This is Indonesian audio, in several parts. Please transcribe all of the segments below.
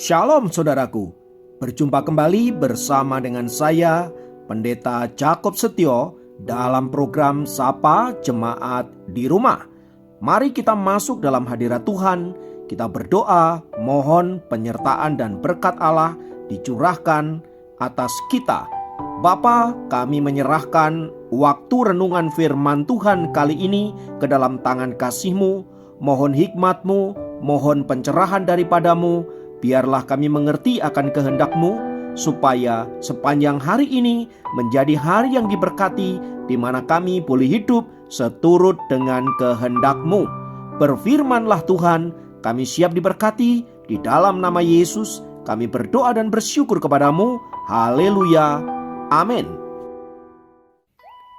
Shalom saudaraku, berjumpa kembali bersama dengan saya Pendeta Jakob Setio dalam program Sapa Jemaat di Rumah. Mari kita masuk dalam hadirat Tuhan, kita berdoa, mohon penyertaan dan berkat Allah dicurahkan atas kita. Bapa, kami menyerahkan waktu renungan firman Tuhan kali ini ke dalam tangan kasih-Mu. Mohon hikmat-Mu, mohon pencerahan daripadamu. Biarlah kami mengerti akan kehendak-Mu, supaya sepanjang hari ini menjadi hari yang diberkati, di mana kami boleh hidup seturut dengan kehendak-Mu. Berfirmanlah Tuhan, kami siap diberkati. Di dalam nama Yesus kami berdoa dan bersyukur kepadamu. Haleluya, amin.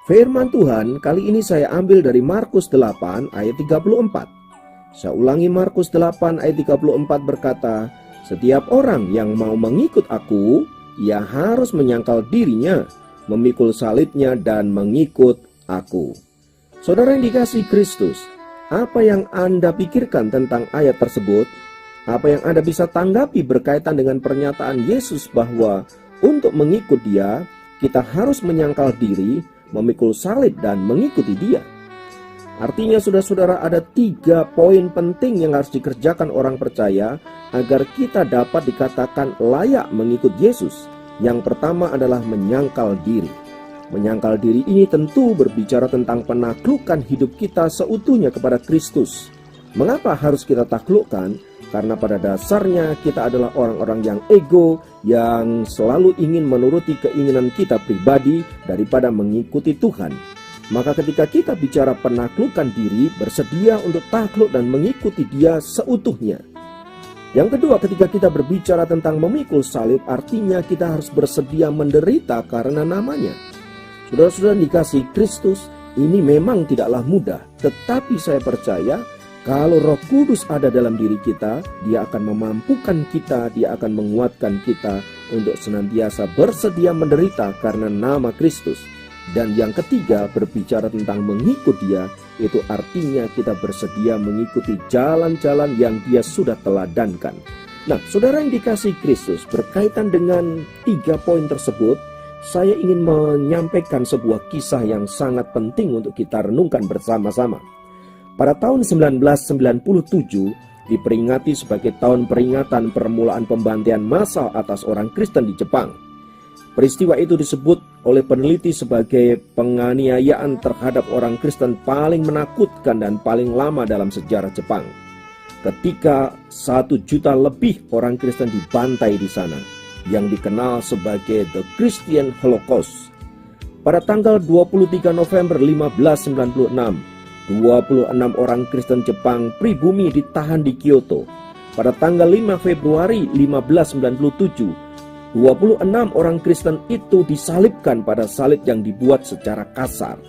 Firman Tuhan kali ini saya ambil dari Markus 8 ayat 34. Saya ulangi, Markus 8 ayat 34 berkata, "Setiap orang yang mau mengikut aku, ia harus menyangkal dirinya, memikul salibnya dan mengikut aku." Saudara yang dikasihi Kristus, apa yang Anda pikirkan tentang ayat tersebut? Apa yang Anda bisa tanggapi berkaitan dengan pernyataan Yesus bahwa untuk mengikut Dia, kita harus menyangkal diri, memikul salib dan mengikuti Dia? Artinya saudara-saudara, ada 3 poin penting yang harus dikerjakan orang percaya agar kita dapat dikatakan layak mengikut Yesus. Yang pertama adalah menyangkal diri. Menyangkal diri ini tentu berbicara tentang penaklukan hidup kita seutuhnya kepada Kristus. Mengapa harus kita taklukkan? Karena pada dasarnya kita adalah orang-orang yang ego, yang selalu ingin menuruti keinginan kita pribadi daripada mengikuti Tuhan. Maka ketika kita bicara penaklukan diri, bersedia untuk takluk dan mengikuti Dia seutuhnya. Yang kedua, ketika kita berbicara tentang memikul salib, artinya kita harus bersedia menderita karena namanya. Saudara-saudara dikasihi Kristus, ini memang tidaklah mudah. Tetapi saya percaya kalau Roh Kudus ada dalam diri kita, Dia akan memampukan kita, Dia akan menguatkan kita untuk senantiasa bersedia menderita karena nama Kristus. Dan yang ketiga, berbicara tentang mengikut Dia, itu artinya kita bersedia mengikuti jalan-jalan yang Dia sudah teladankan. Nah, saudara yang dikasihi Kristus, berkaitan dengan 3 poin tersebut, saya ingin menyampaikan sebuah kisah yang sangat penting untuk kita renungkan bersama-sama. Pada tahun 1997 diperingati sebagai tahun peringatan permulaan pembantaian massal atas orang Kristen di Jepang. Peristiwa itu disebut oleh peneliti sebagai penganiayaan terhadap orang Kristen paling menakutkan dan paling lama dalam sejarah Jepang. Ketika 1 juta lebih orang Kristen dibantai di sana, yang dikenal sebagai The Christian Holocaust. Pada tanggal 23 November 1596, 26 orang Kristen Jepang pribumi ditahan di Kyoto. Pada tanggal 5 Februari 1597, 26 orang Kristen itu disalibkan pada salib yang dibuat secara kasar.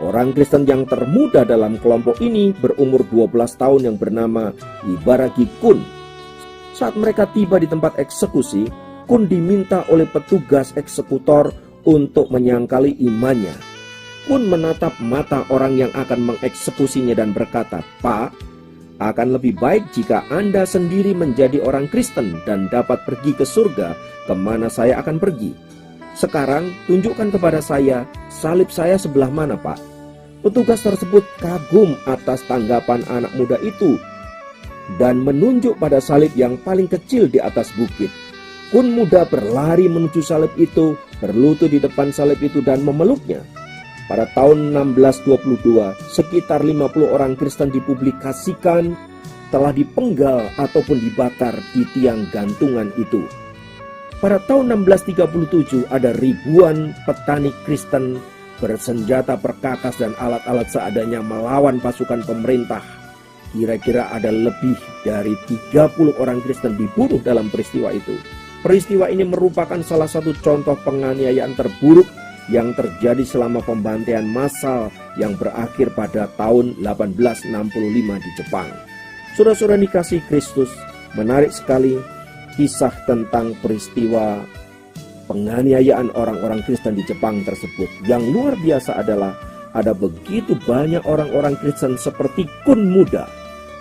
Orang Kristen yang termuda dalam kelompok ini berumur 12 tahun yang bernama Ibaraki Kun. Saat mereka tiba di tempat eksekusi, Kun diminta oleh petugas eksekutor untuk menyangkali imannya. Kun menatap mata orang yang akan mengeksekusinya dan berkata, "Pak, akan lebih baik jika Anda sendiri menjadi orang Kristen dan dapat pergi ke surga kemana saya akan pergi. Sekarang tunjukkan kepada saya salib saya sebelah mana, Pak." Petugas tersebut kagum atas tanggapan anak muda itu dan menunjuk pada salib yang paling kecil di atas bukit. Kun muda berlari menuju salib itu, berlutut di depan salib itu dan memeluknya. Pada tahun 1622, sekitar 50 orang Kristen dipublikasikan telah dipenggal ataupun dibakar di tiang gantungan itu. Pada tahun 1637, ada ribuan petani Kristen bersenjata perkakas dan alat-alat seadanya melawan pasukan pemerintah. Kira-kira ada lebih dari 30 orang Kristen dibunuh dalam peristiwa itu. Peristiwa ini merupakan salah satu contoh penganiayaan terburuk yang terjadi selama pembantaian massal yang berakhir pada tahun 1865 di Jepang. Saudara-saudara dikasihi Kristus, menarik sekali kisah tentang peristiwa penganiayaan orang-orang Kristen di Jepang tersebut. Yang luar biasa adalah ada begitu banyak orang-orang Kristen seperti Kun muda.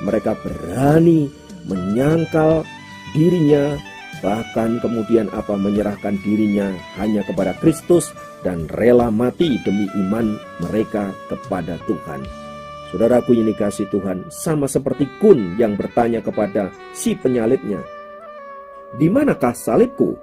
Mereka berani menyangkal dirinya, bahkan kemudian menyerahkan dirinya hanya kepada Kristus dan rela mati demi iman mereka kepada Tuhan. Saudaraku yang dikasihi Tuhan, sama seperti Kun yang bertanya kepada si penyalibnya, "Di manakah salibku?"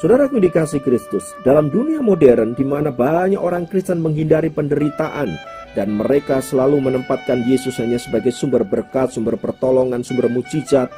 Saudaraku yang dikasihi Kristus, dalam dunia modern di mana banyak orang Kristen menghindari penderitaan dan mereka selalu menempatkan Yesus hanya sebagai sumber berkat, sumber pertolongan, sumber mujizat,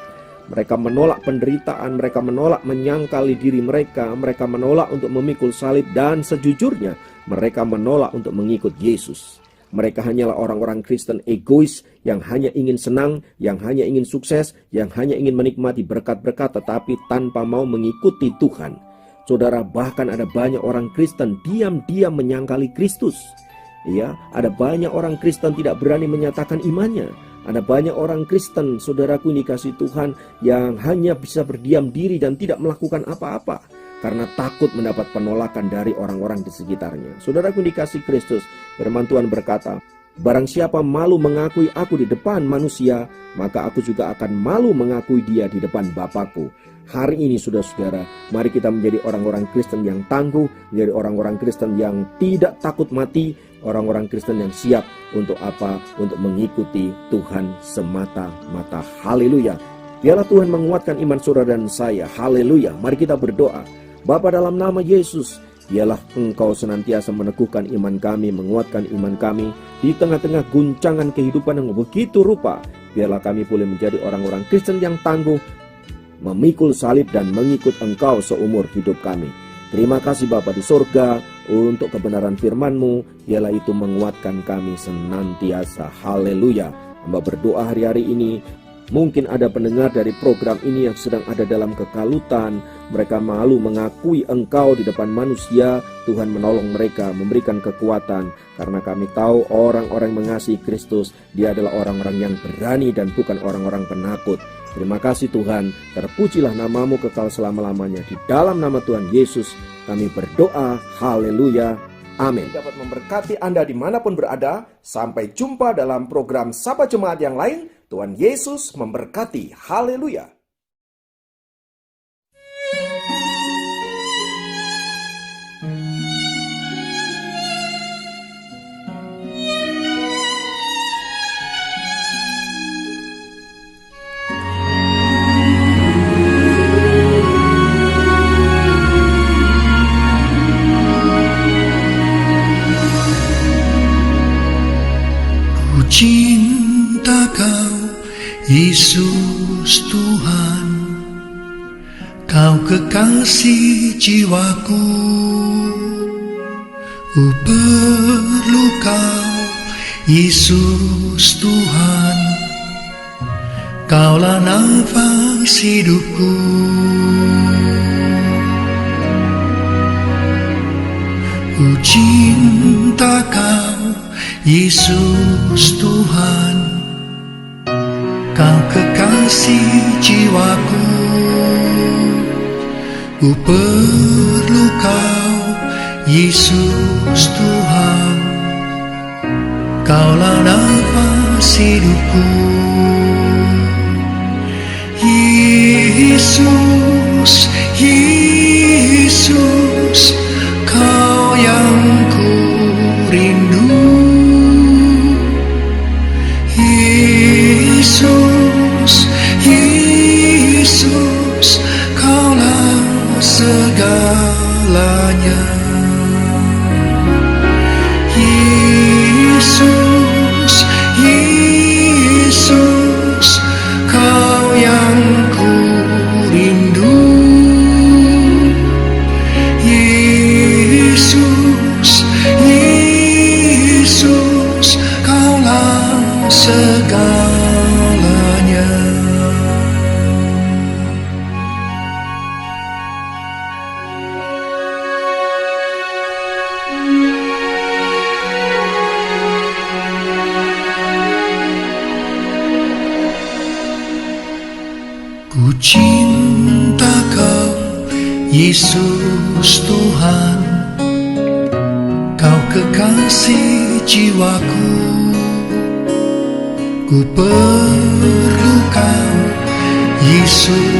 mereka menolak penderitaan, mereka menolak menyangkali diri mereka menolak untuk memikul salib, dan sejujurnya mereka menolak untuk mengikut Yesus. Mereka hanyalah orang-orang Kristen egois yang hanya ingin senang, yang hanya ingin sukses, yang hanya ingin menikmati berkat-berkat tetapi tanpa mau mengikuti Tuhan. Saudara, bahkan ada banyak orang Kristen diam-diam menyangkali Kristus. Ya, ada banyak orang Kristen tidak berani menyatakan imannya. Ada banyak orang Kristen, saudaraku yang dikasihi Tuhan, yang hanya bisa berdiam diri dan tidak melakukan apa-apa karena takut mendapat penolakan dari orang-orang di sekitarnya. Saudaraku yang dikasihi Kristus, firman Tuhan berkata, "Barang siapa malu mengakui aku di depan manusia, maka aku juga akan malu mengakui dia di depan Bapakku." Hari ini saudara-saudara, mari kita menjadi orang-orang Kristen yang tangguh, menjadi orang-orang Kristen yang tidak takut mati, orang-orang Kristen yang siap untuk apa? Untuk mengikuti Tuhan semata-mata. Haleluya. Biarlah Tuhan menguatkan iman saudara dan saya. Haleluya. Mari kita berdoa. Bapa, dalam nama Yesus, biarlah Engkau senantiasa meneguhkan iman kami, menguatkan iman kami di tengah-tengah guncangan kehidupan yang begitu rupa. Biarlah kami boleh menjadi orang-orang Kristen yang tangguh, memikul salib dan mengikut Engkau seumur hidup kami. Terima kasih Bapa di surga untuk kebenaran firman-Mu, biarlah itu menguatkan kami senantiasa. Haleluya. Hamba berdoa hari-hari ini, mungkin ada pendengar dari program ini yang sedang ada dalam kekalutan. Mereka malu mengakui Engkau di depan manusia. Tuhan menolong mereka, memberikan kekuatan. Karena kami tahu orang-orang yang mengasihi Kristus, dia adalah orang-orang yang berani dan bukan orang-orang penakut. Terima kasih Tuhan, terpujilah nama-Mu kekal selama-lamanya. Di dalam nama Tuhan Yesus kami berdoa, haleluya, amin. Dapat memberkati Anda dimanapun berada. Sampai jumpa dalam program Sapa Jemaat yang lain. Tuhan Yesus memberkati, haleluya. Cinta Kau, Yesus Tuhan, Kau kekasih jiwaku. Perlu Kau, Yesus Tuhan, Kaulah nafas hidupku. Cinta Kau, Yesus Tuhan, Kau kekasih jiwaku. Perlu Kau, Yesus Tuhan, Kaulah nafas hidupku. Yesus, Yesus, Kau yang ku rindu. Yesus, Yesus, Kaulah segalanya. Yesus, Yesus, Kau yang ku rindu. Yesus, Yesus, Kaulah segalanya. Ku cinta Kau, Yesus Tuhan, Kau kekasih jiwaku. Ku perlu Kau, Yesus